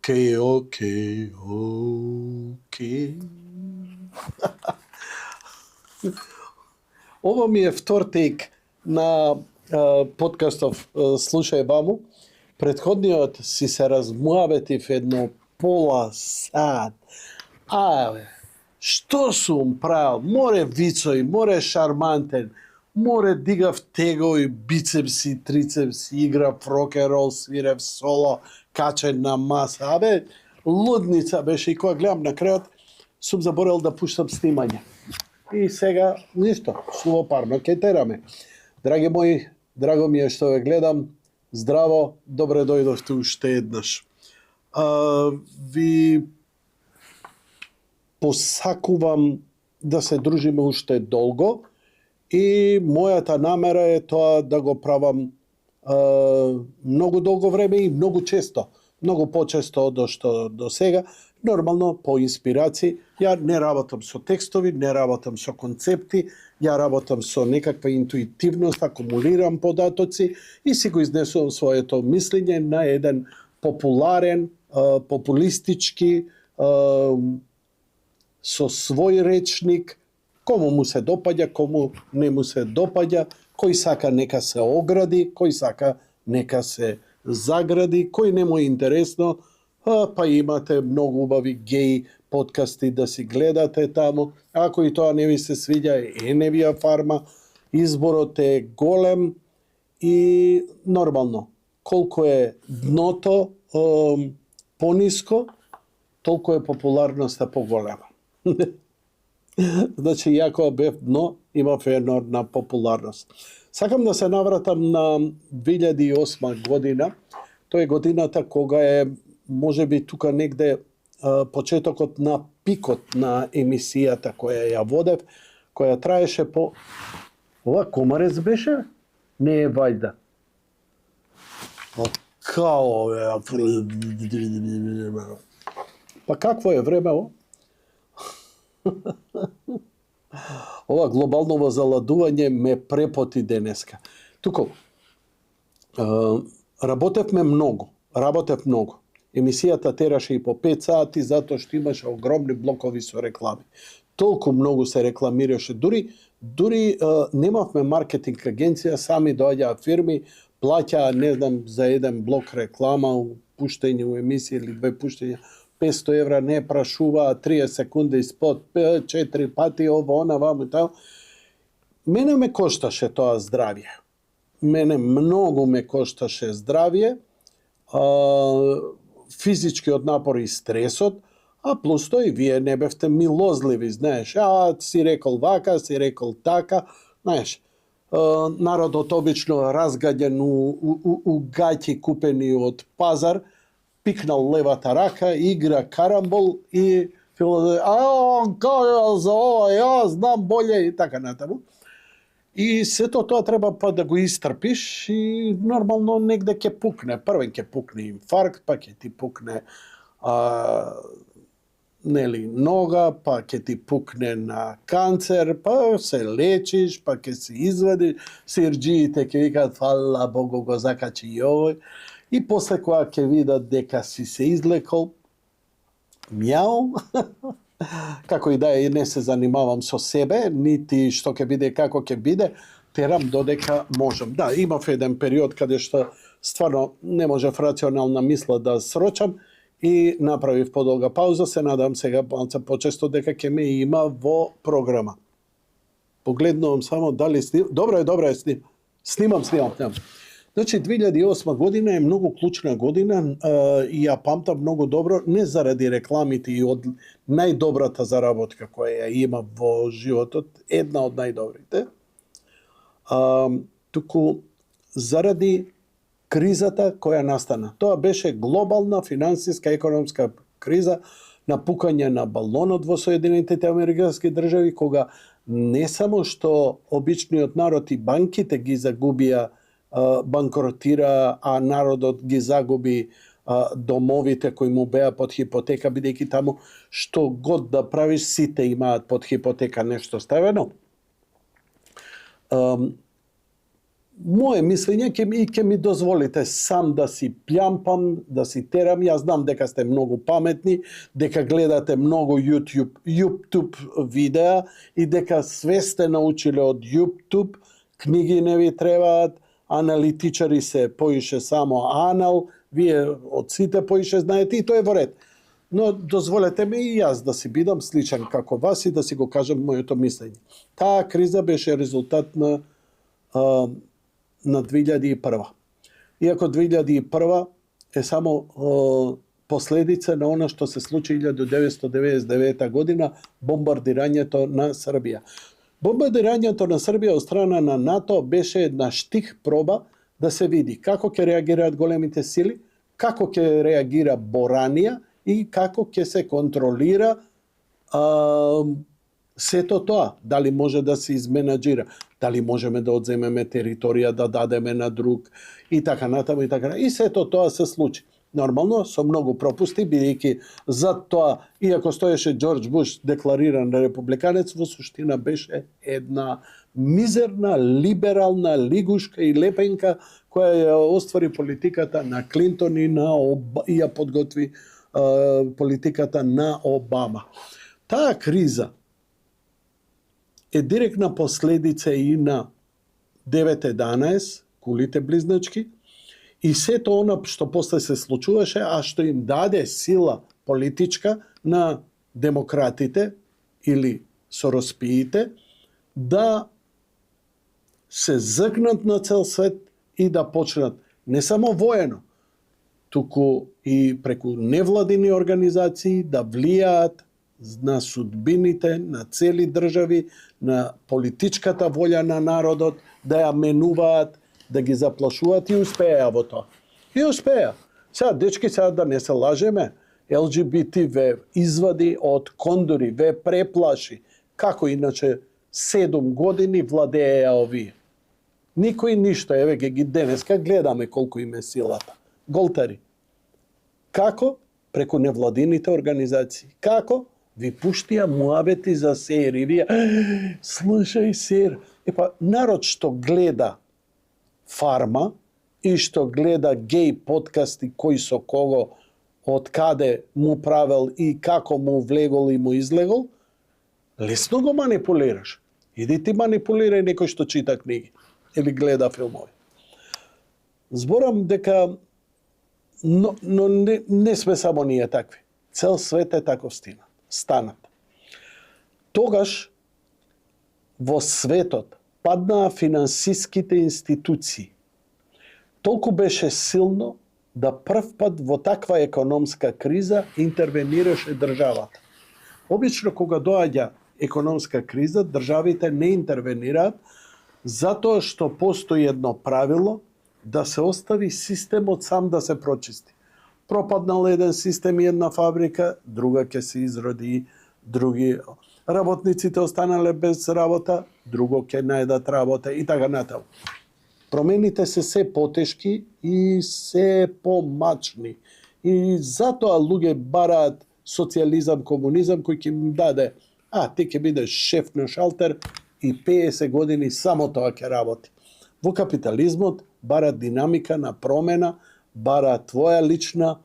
Окей. Ова ми е втор тейк на подкастов Слушај Ваму. Предходниот си се размуабетив едно пола сат. Што сум правил? Море вицои, море шармантен, море дигав тегови, бицепси, трицепси, играв рок-н-рол, свирев соло, качен на маса. Лудница беше, и кога гледам на крајот, сум заборел да пуштам снимање. И сега, ништо, сувопарно, ке тераме. Драги мои, драго ми е што ве гледам, здраво, добре дојдовте уште еднаш. Ви посакувам да се дружиме уште долго и мојата намера е тоа да го правам многу долго време и многу често, многу почесто од што до сега. Нормално, по инспирации. Ја не работам со текстови, не работам со концепти, ја работам со некаква интуитивност, акумулирам податоци и си го изнесувам своето мислење на еден популарен, популистички, со свој речник, кому му се допаѓа, кому не му се допаѓа, кој сака нека се огради, кој сака нека се загради, кој не му е интересно, па имате многу убави геј подкасти да си гледате таму. Ако и тоа не ви се свиѓа, еневија фарма, изборот е голем и нормално. Колку е дното пониско, толку е популарноста поголема. Значи, ја кога бев дно, имав енормна популарност. Сакам да се навратам на 2008 година. Тоа е годината кога е, може би тука негде, почетокот на пикот на емисијата која ја водев, која траеше по... Ова комарец беше? Не е вајда. Као е... Па какво е времево? Ова глобалново заладување ме препоти денеска. Туку, работев многу. Емисијата тераше и по 5 сати, затоа што имаше огромни блокови со реклами. Толку многу се рекламираше. Дури немавме маркетинг агенција, сами доаѓаа фирми, плаќаа, не знам, за еден блок реклама, пуштање у емисија или 2 пуштања, 500 евра, не прашуваа, 30 секунди спот, 4 пати, ова, она, ваму и тамо. Мене ме кошташе тоа здравје. Мене многу ме кошташе здравје, физичкиот напор и стресот, а плюс тоа и вие не бевте милозливи, знаеш, си рекол вака, си рекол така, знаеш, народот обично разгаѓен у гаќи купени од пазар, пикнал левата рака, игра карамбол и за ова, ја знам боле и така натаму. И сето тоа треба па да го истрпиш и нормално негде ќе пукне. Првен ќе пукне инфаркт, па ќе ти пукне нога, па ќе ти пукне на канцер, па се лечиш, па ќе се извади, сирџиите ќе викаат фала Богу го закачи и овој. И после кога ќе видат дека си се излекол, мјау, како и да е, не се занимавам со себе, нити што ќе биде, како ќе биде, терам додека можам. Да, имав еден период каде што стварно не можев рационална мисла да срочам и направив подолга пауза, се надам сега малце почесто дека ќе ме има во програма. Погледнувам само дали добро е снимам. Значи, 2008 година е многу клучна година и ја памтам многу добро, не заради рекламите и од најдобрата заработка која ја има во животот, една од најдобрите, туку заради кризата која настана. Тоа беше глобална финансиска економска криза, напукање на балонот во Соединетите Американски држави, кога не само што обичниот народ и банките ги загубија, банкротира, а народот ги загуби домовите кои му беа под хипотека, бидејќи таму што год да правиш, сите имаат под хипотека нешто ставено. мое мислење ќе ми дозволите сам да си плямпам, да си терам. Јас знам дека сте многу паметни, дека гледате многу YouTube видеа и дека све сте научиле од YouTube. Книги не ви требаат, аналитичари се поише само анал, вие од сите поише знаете и тоа е во ред. Но дозволете ми и јас да си бидам сличен како вас и да си го кажам моето мислење. Таа криза беше резултат на 2001. Иако 2001 е само последица на она што се случи 1999 година, бомбардирањето на Србија. Бомбардирањето на Србија од страна на НАТО беше една штих проба да се види како ќе реагираат големите сили, како ќе реагира Боранија и како ќе се контролира сето тоа, дали може да се изменаџира, дали можеме да одземеме територија, да дадеме на друг и така натаму и така. И сето тоа се случи. Нормално, со многу пропусти, бидејќи за тоа, иако стоеше Џорџ Буш деклариран републиканец, во суштина беше една мизерна, либерална лигушка и лепенка која ја оствари политиката на Клинтон и ја подготви политиката на Обама. Таа криза е директна последица и на 9/11, кулите близначки, и сето она што после се случуваше, а што им даде сила политичка на демократите или сороспиите да се згнат на цел свет и да почнат не само воено, туку и преку невладини организации да влијаат на судбините на цели држави, на политичката волја на народот, да ја менуваат, да ги заплашуваат и успеа во тоа. И успеа. Сега, дечки, сега да не се лажеме, LGBT ве извади од кондори, ве преплаши. Како иначе 7 години владееа овие. Никој ништо, еве ги денеска гледаме колку им е силата. Голтари. Како? Преку невладините организации. Како? Ви пуштија муабети за сер и вие, слушај сер. Епа, народ што гледа Фарма и што гледа геј подкасти кој со кого, од каде му правел и како му влегол и му излегол, лесно го манипулираш. Иди ти манипулирај некој што чита книги или гледа филмови. Зборам дека но не сме само ние такви. Цел свет е таков станат. Тогаш во светот паднаа финансиските институции. Толку беше силно да прв пат во таква економска криза интервенираше државата. Обично кога доаѓа економска криза, државите не интервенираат затоа што постои едно правило да се остави системот сам да се прочисти. Пропаднал еден систем и една фабрика, друга ќе се изроди, други работниците останале без работа, друго ќе најдат работа и така натаму. Промените се потешки и се помачни. И затоа луѓе бараат социјализам, комунизам кој ќе им даде, ти ќе бидеш шеф на шалтер и 50 години само тоа ќе работи. Во капитализмот бара динамика на промена, бара твоја лична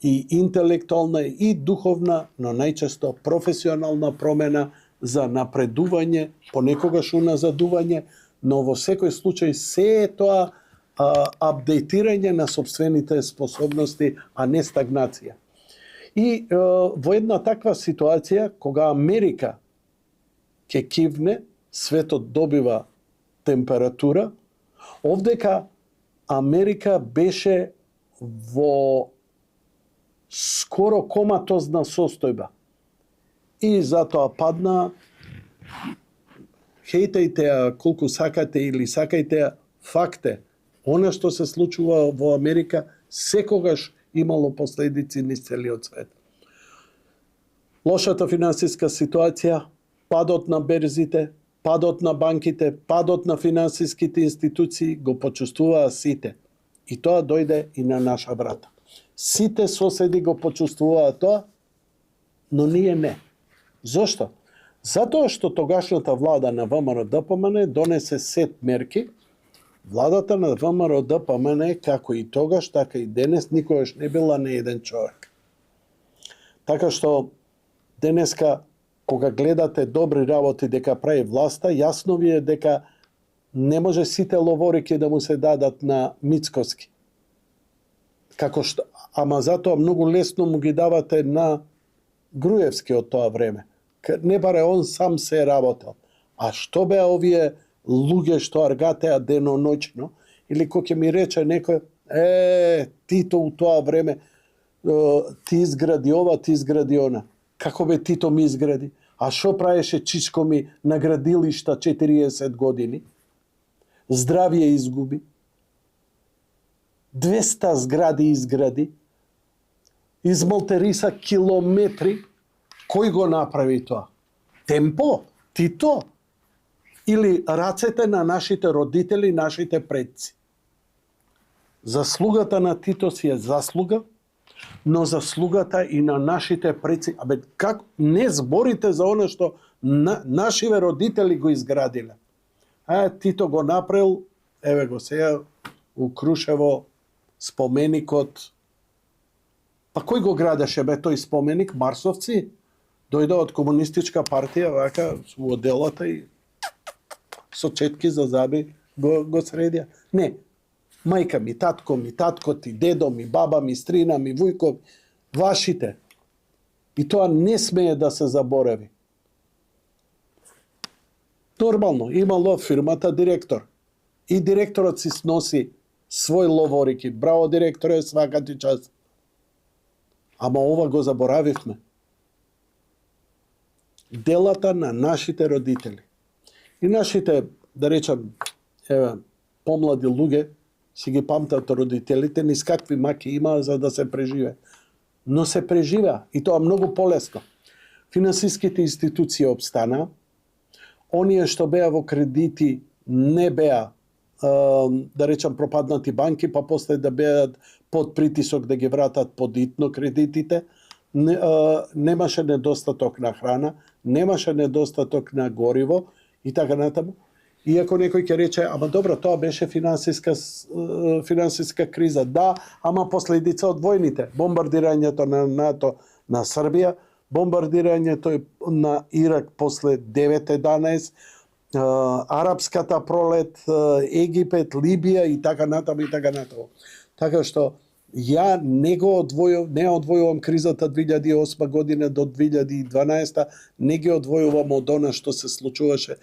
и интелектуална и духовна, но најчесто професионална промена за напредување, понекогаш уназадување, но во секој случај се е тоа апдейтирање на сопствените способности, а не стагнација. И во една таква ситуација, кога Америка ќе кивне, светот добива температура, овдека Америка беше во скоро коматозна состојба. И затоа падна, хейтајте колку сакате или сакајте, факт е, она што се случува во Америка секогаш имало последици низ целиот свет. Лошата финансиска ситуација, падот на берзите, падот на банките, падот на финансиските институции го почувствуваа сите. И тоа дојде и на наша врата. Сите соседи го почувствуваа тоа, но ние не. Зошто? Затоа што тогашната влада на ВМРО-ДПМН донесе сет мерки. Владата на ВМРО-ДПМН, како и тогаш, така и денес, никогаш не била на еден човек. Така што денеска, кога гледате добри работи дека прави власта, јасно ви е дека не може сите ловорики да му се дадат на Мицкоски. Како што, ама затоа многу лесно му ги давате на Груевски од тоа време. Не баре он сам се работел. А што беа овие луѓе што аргатеа деноноќно, или кој ќе ми рече некој, Тито у тоа време ти изгради ова, ти изгради она. Како бе Тито ми изгради? А што правеше Чичко ми на градилишта 40 години? Здравје изгуби. 200 згради изгради. Измолтериса километри. Кој го направи тоа? Темпо? Тито? Или рацете на нашите родители, нашите предци? Заслугата на Тито си е заслуга, но заслугата и на нашите предци. Как не зборите за оно што нашиве родители го изградиле? Тито го направил, еве го сега у Крушево споменикот. Па кој го градеше бе тој споменик? Марсовци? Дојде од комунистичка партија, вака, во делата и со четки за заби го средија. Не, мајка ми, татко ти, дедо ми, баба ми, стрина ми, вујко, вашите. И тоа не смее да се заборави. Нормално, имало фирмата директор. И директорот си сноси свој ловорики. Браво, директоре, свака ти час. Ама ова го заборавивме. Делата на нашите родители. И нашите, да речам, помлади луѓе, си ги памтат родителите, низ какви маки имаа за да се преживе. Но се преживеа, и тоа многу полесно. Финансиските институции обстанаа, оние што беа во кредити не беа, да речам, пропаднати банки, па после да беат под притисок да ги вратат подитно кредитите, немаше недостаток на храна, немаше недостаток на гориво и така натаму. Иако некој ќе рече, ама добро, тоа беше финансиска криза. Да, ама последица од војните. Бомбардирањето на НАТО на Србија, бомбардирањето на Ирак после 9-11, арапската пролет, Египет, Либија и така натаму и така натаму. Така што ја не одвојувам кризата 2008 година до 2012, не ги одвојувам од она што се случуваше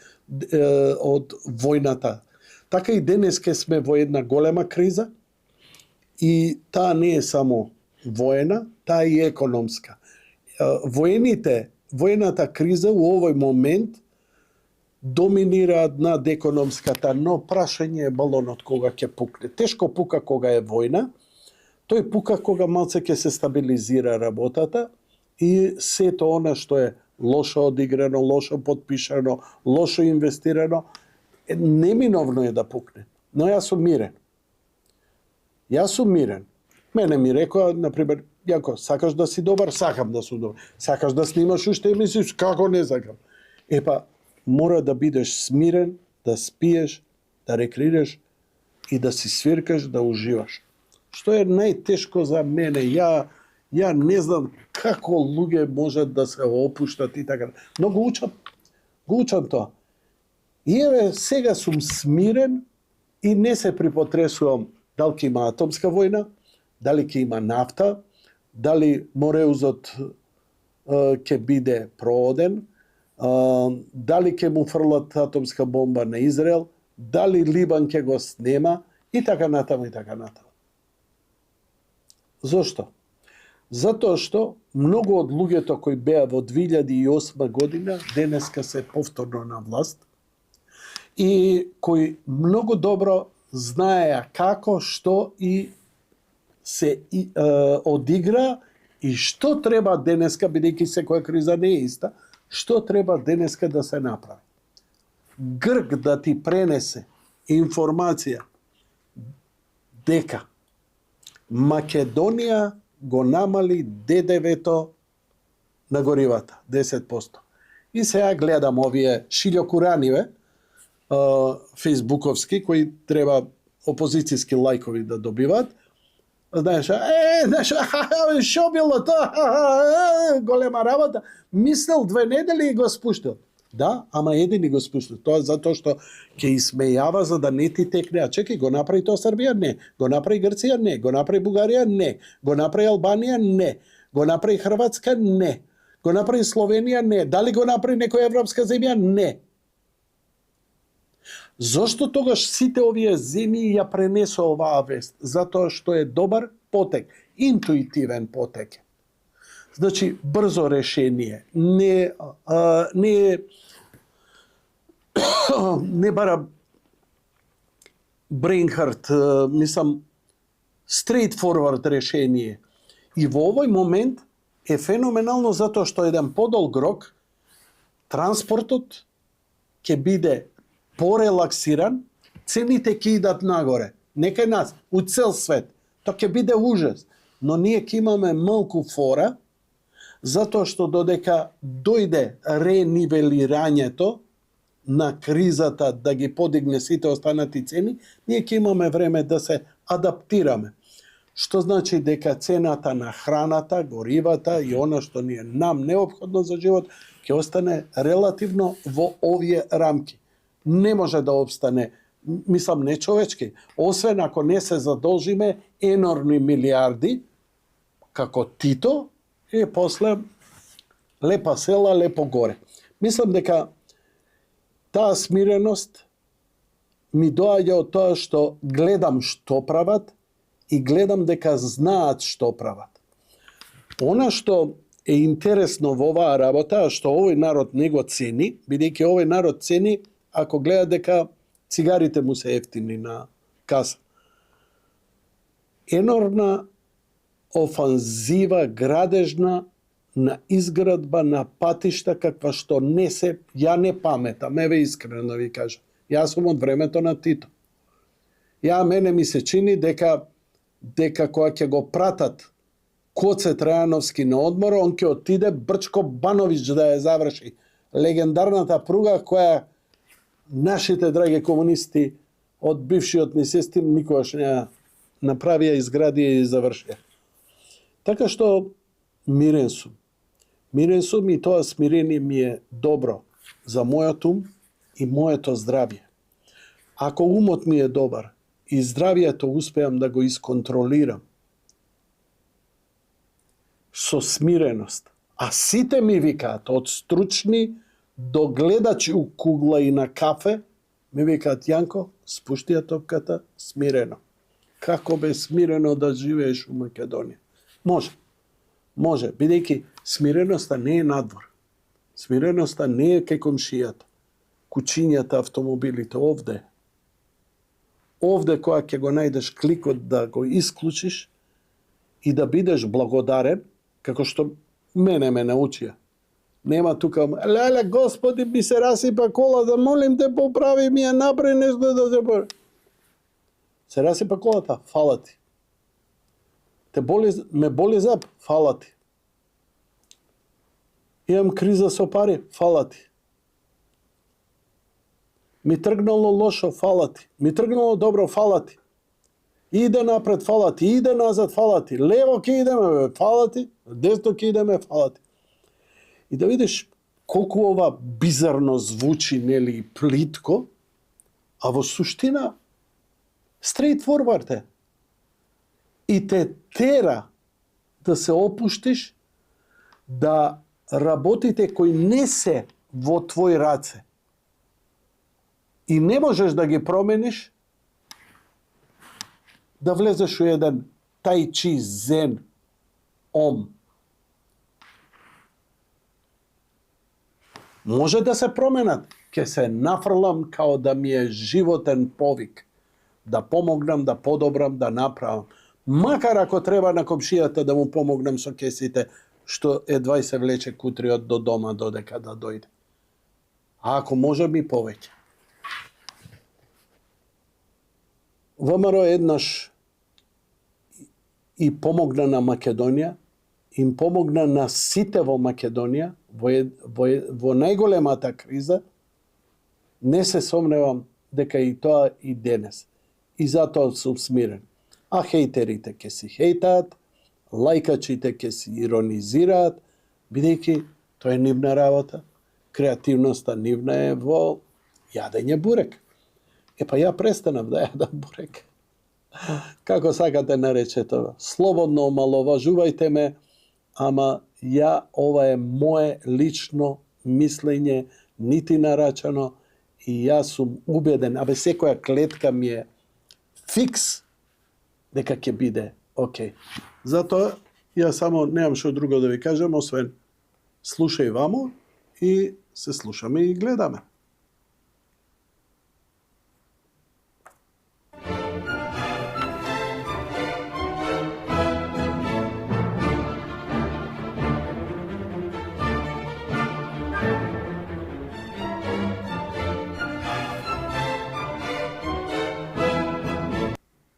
од војната. Така и денеска сме во една голема криза и таа не е само воена, таа е и економска. Воената криза у овој момент доминираат над економската, но прашање е балонот кога ќе пукне. Тешко пука кога е војна, тој пука кога малце ќе се стабилизира работата и сето она што е лошо одиграно, лошо подпишано, лошо инвестирано, неминовно е да пукне. Но јас сум мирен. Мене ми рекоа, например, Јако, сакаш да си добар? Сакам да сум добар. Сакаш да снимаш уште емисии? Како не сакам? Мора да бидеш смирен, да спиеш, да рекреираш и да си свиркаш, да уживаш. Што е најтешко за мене? Ја не знам како луѓе можат да се опуштат и така. Но го учам тоа. И еве, сега сум смирен и не се припотресувам дали ќе има атомска војна, дали ќе има нафта, дали Мореузот ќе биде прооден, дали ќе му фрлат атомска бомба на Израел, дали Либан ќе го снема и така натаму и така натаму. Зошто? Затоа што многу од луѓето кои беа во 2008 година денеска се повторно на власт и кои многу добро знаеа како, што и се одигра и што треба денеска, бидејќи секоја криза не е иста, што треба денеска да се направи. Грк да ти пренесе информација дека Македонија го намали ДДВ-то на горивата, 10%. И сега гледам овие шилјокураниве, фейсбуковски, кои треба опозицијски лајкови да добиваат. Знаеш, шо било тоа, голема работа. Мислел 2 недели и го спуштил. Да, ама едини го спуштил. Тоа затоа што ќе исмејава за да не ти текне. А чекај, го направи тоа Србија? Не. Го направи Грција? Не. Го направи Бугарија? Не. Го направи Албанија? Не. Го направи Хрватска? Не. Го направи Словенија? Не. Дали го направи некоја европска земја? Не. Зошто тогаш сите овие земји ја пренесо оваа вест? Затоа што е добар потек, интуитивен потек. Значи, брзо решение. Не бара Брейнхард, мислам, straightforward решение. И во овој момент е феноменално затоа што еден подолг рок, транспортот ќе биде порелаксиран, цените ќе идат нагоре. Некај нас, у цел свет. Тоа ќе биде ужас. Но ние ќе имаме малку фора, затоа што додека дојде ренивелирањето на кризата да ги подигне сите останати цени, ние ќе имаме време да се адаптираме. Што значи дека цената на храната, горивата и она што ни е нам неопходно за живот, ќе остане релативно во овие рамки. Не може да обстане, мислам, нечовечки, освен ако не се задолжиме енормни милиарди, како Тито, и после лепа села, лепо горе. Мислам дека таа смиреност ми доаѓа од тоа што гледам што прават и гледам дека знаат што прават. Она што е интересно во оваа работа, што овој народ не го цени, бидејќи овој народ цени ако гледа дека цигарите му се ефтини на каса. Енормна офанзива градежна на изградба на патишта каква што ја не паметам, еве искрено ви кажам. Јас сум од времето на Тито. Мене ми се чини дека кога ќе го пратат Коце Трајановски на одмор, он ќе отиде Брчко Бановиќ да ја заврши. Легендарната пруга која нашите драги комунисти од бившиот ни систем никогаш не направија, изградија и завршија. Така што мирен сум. Мирен сум и тоа смирение ми е добро за мојот ум и моето здравје. Ако умот ми е добар и здравјето успеам да го исконтролирам со смиреност, а сите ми викаат, од стручни до гледачи у кугла и на кафе, ми викаат, Јанко, спушти ја топката смирено. Како бе смирено да живееш у Македонија? Може, бидејќи смиреноста не е надвор. Смиреноста не е кај комшијата, кучињата, автомобилите, овде. Овде која ќе го најдеш кликот да го исклучиш и да бидеш благодарен, како што мене ме научија. Нема тука, леле, Господи, ми се расипа кола, да молим те поправи, ми ја направи нешто да се бори. Се расипа колата, фала ти. Ме боли зап, фала ти. Имам криза со пари, фала ти. Ми тргнало лошо, фала ти. Ми тргнало добро, фала ти. Иде напред, фала ти. Иде назад, фала ти. Лево ќе идеме, фала ти. Десно ќе идеме, фала ти. И да видиш колку ова бизарно звучи, нели, плитко, а во суштина straightforward е. И те тера да се опуштиш, да работите кои не се во твои раце и не можеш да ги промениш, да влезеш у еден тај чи зен ом. Може да се променат, ќе се нафрлам као да ми е животен повик, да помогнам, да подобрам, да направам. Макар ако треба на комшијата да му помогнам со кесите, што едва се влече кутриот до дома додека да дојде. А ако може би повеќе. ВМРО еднаш и помогна на Македонија им помогна на сите во Македонија, во најголемата криза, не се сомневам дека и тоа и денес. И затоа сум смирен. А хејтерите ќе си хејтаат, лајкачите ќе си иронизираат, бидејќи тоа е нивна работа. Креативноста нивна е во јадење бурек. Па ја престанав да јадам бурек. Како сакате нарече тоа. Слободно омаловажувајте ме, ама ова е мое лично мислење, нити нарачано, и јас сум убеден, секоја клетка ми е фикс дека ќе биде окей. Затоа ја само немам што друго да ви кажам, освен слушај ваму и се слушаме и гледаме.